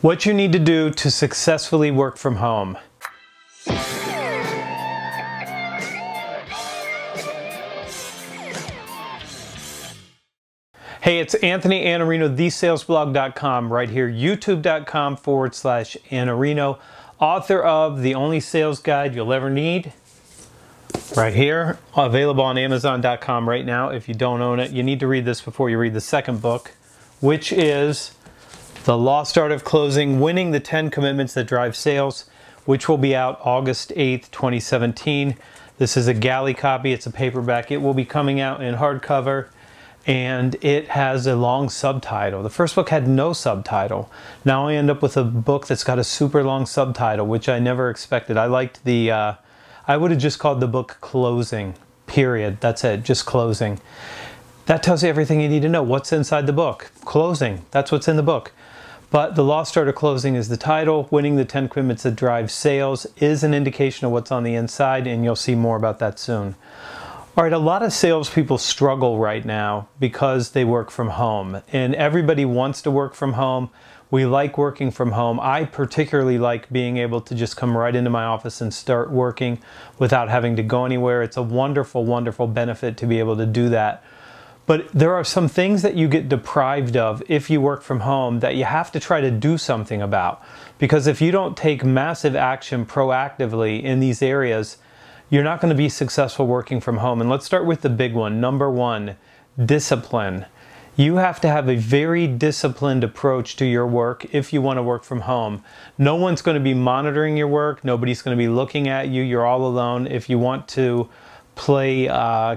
What you need to do to successfully work from home. Hey, it's Anthony Iannarino, thesalesblog.com, right here, youtube.com/Iannarino, author of The Only Sales Guide You'll Ever Need, right here, available on Amazon.com right now. If you don't own it, you need to read this before you read the second book, which is The Lost Art of Closing, Winning the 10 Commitments That Drive Sales, which will be out August 8th, 2017. This is a galley copy. It's a paperback. It will be coming out in hardcover, and it has a long subtitle. The first book had no subtitle. Now I end up with a book that's got a super long subtitle, which I never expected. I liked the, I would have just called the book Closing, period. That's it, just Closing. That tells you everything you need to know. What's inside the book? Closing, that's what's in the book. But The Lost Art of Closing is the title. Winning the 10 Commitments That Drive Sales is an indication of what's on the inside, and you'll see more about that soon. All right, a lot of salespeople struggle right now because they work from home, and everybody wants to work from home. We like working from home. I particularly like being able to just come right into my office and start working without having to go anywhere. It's a wonderful, wonderful benefit to be able to do that. But there are some things that you get deprived of if you work from home that you have to try to do something about. Because if you don't take massive action proactively in these areas, you're not going to be successful working from home. And let's start with the big one. Number one, discipline. You have to have a very disciplined approach to your work if you want to work from home. No one's going to be monitoring your work. Nobody's going to be looking at you. You're all alone. If you want to play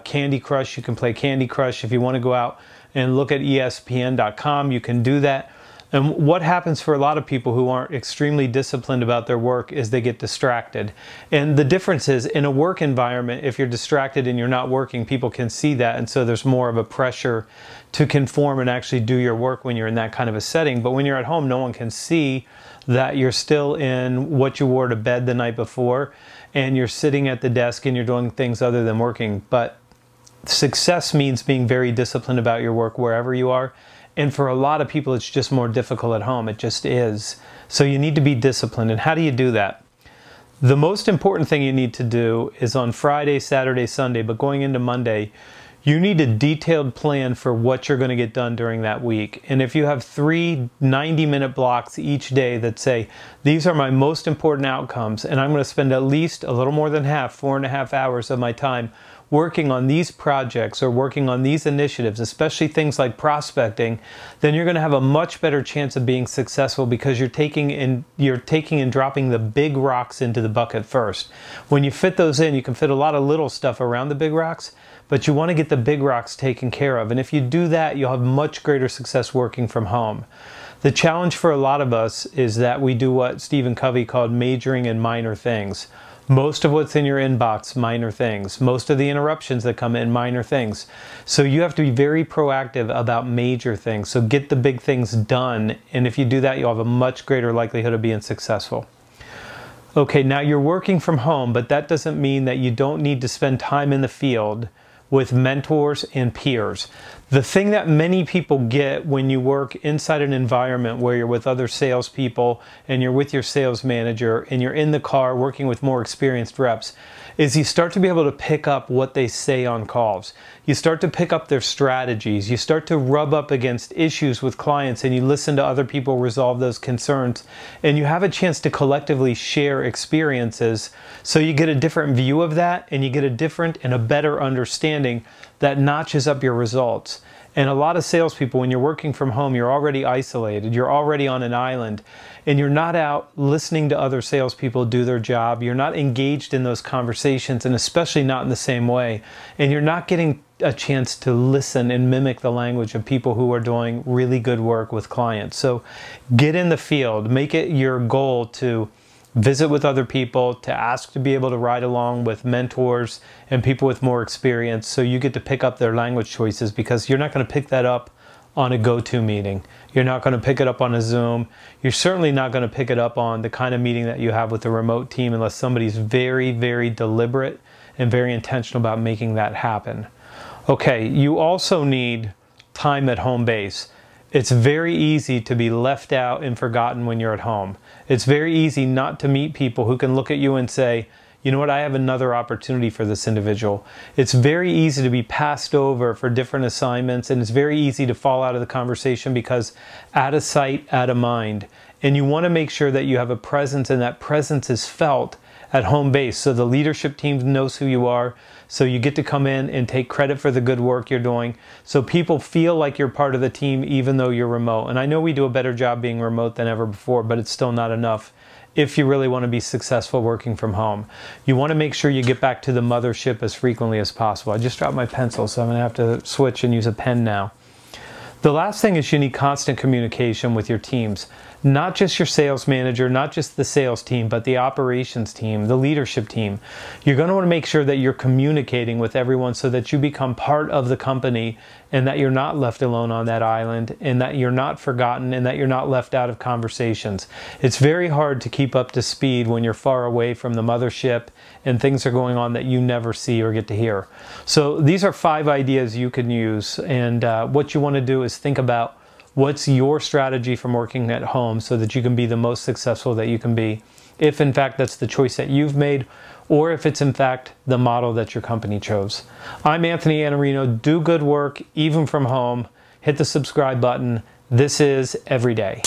Candy Crush, you can play Candy Crush. If you want to go out and look at ESPN.com, you can do that. And what happens for a lot of people who aren't extremely disciplined about their work is they get distracted. And the difference is, in a work environment, if you're distracted and you're not working, people can see that, and so there's more of a pressure to conform and actually do your work when you're in that kind of a setting. But when you're at home, no one can see that you're still in what you wore to bed the night before, and you're sitting at the desk and you're doing things other than working. But success means being very disciplined about your work wherever you are. And for a lot of people, it's just more difficult at home. It just is. So you need to be disciplined. And how do you do that? The most important thing you need to do is on Friday, Saturday, Sunday, but going into Monday, you need a detailed plan for what you're going to get done during that week. And if you have 3 90-minute blocks each day that say, these are my most important outcomes, and I'm going to spend at least a little more than half, 4.5 hours of my time working on these projects or working on these initiatives, especially things like prospecting, then you're going to have a much better chance of being successful because you're taking and dropping the big rocks into the bucket first. When you fit those in, you can fit a lot of little stuff around the big rocks, but you want to get the big rocks taken care of. And if you do that, you'll have much greater success working from home. The challenge for a lot of us is that we do what Stephen Covey called majoring in minor things. Most of what's in your inbox, minor things. Most of the interruptions that come in, minor things. So you have to be very proactive about major things. So get the big things done. And if you do that, you'll have a much greater likelihood of being successful. Okay, now you're working from home, but that doesn't mean that you don't need to spend time in the field with mentors and peers. The thing that many people get when you work inside an environment where you're with other salespeople and you're with your sales manager and you're in the car working with more experienced reps is you start to be able to pick up what they say on calls. You start to pick up their strategies. You start to rub up against issues with clients and you listen to other people resolve those concerns, and you have a chance to collectively share experiences, so you get a different view of that and you get a different and a better understanding that notches up your results. And a lot of salespeople, when you're working from home, you're already isolated, you're already on an island, and you're not out listening to other salespeople do their job. You're not engaged in those conversations, and especially not in the same way. And you're not getting a chance to listen and mimic the language of people who are doing really good work with clients. So get in the field, make it your goal to visit with other people, to ask to be able to ride along with mentors and people with more experience, so you get to pick up their language choices, because you're not going to pick that up on a go-to meeting. You're not going to pick it up on a Zoom. You're certainly not going to pick it up on the kind of meeting that you have with a remote team unless somebody's very, very deliberate and very intentional about making that happen. Okay, you also need time at home base. It's very easy to be left out and forgotten when you're at home. It's very easy not to meet people who can look at you and say, you know what, I have another opportunity for this individual. It's very easy to be passed over for different assignments, and it's very easy to fall out of the conversation because out of sight, out of mind. And you want to make sure that you have a presence, and that presence is felt at home base. So the leadership team knows who you are. So you get to come in and take credit for the good work you're doing. So people feel like you're part of the team even though you're remote. And I know we do a better job being remote than ever before, but it's still not enough if you really want to be successful working from home. You want to make sure you get back to the mothership as frequently as possible. I just dropped my pencil, so I'm going to have to switch and use a pen now. The last thing is you need constant communication with your teams. Not just your sales manager, not just the sales team, but the operations team, the leadership team. You're going to want to make sure that you're communicating with everyone so that you become part of the company and that you're not left alone on that island and that you're not forgotten and that you're not left out of conversations. It's very hard to keep up to speed when you're far away from the mothership and things are going on that you never see or get to hear. So these are 5 ideas you can use, and what you want to do is think about what's your strategy from working at home so that you can be the most successful that you can be, if in fact that's the choice that you've made, or if it's in fact the model that your company chose. I'm Anthony Iannarino. Do good work even from home. Hit the subscribe button. This is Everyday.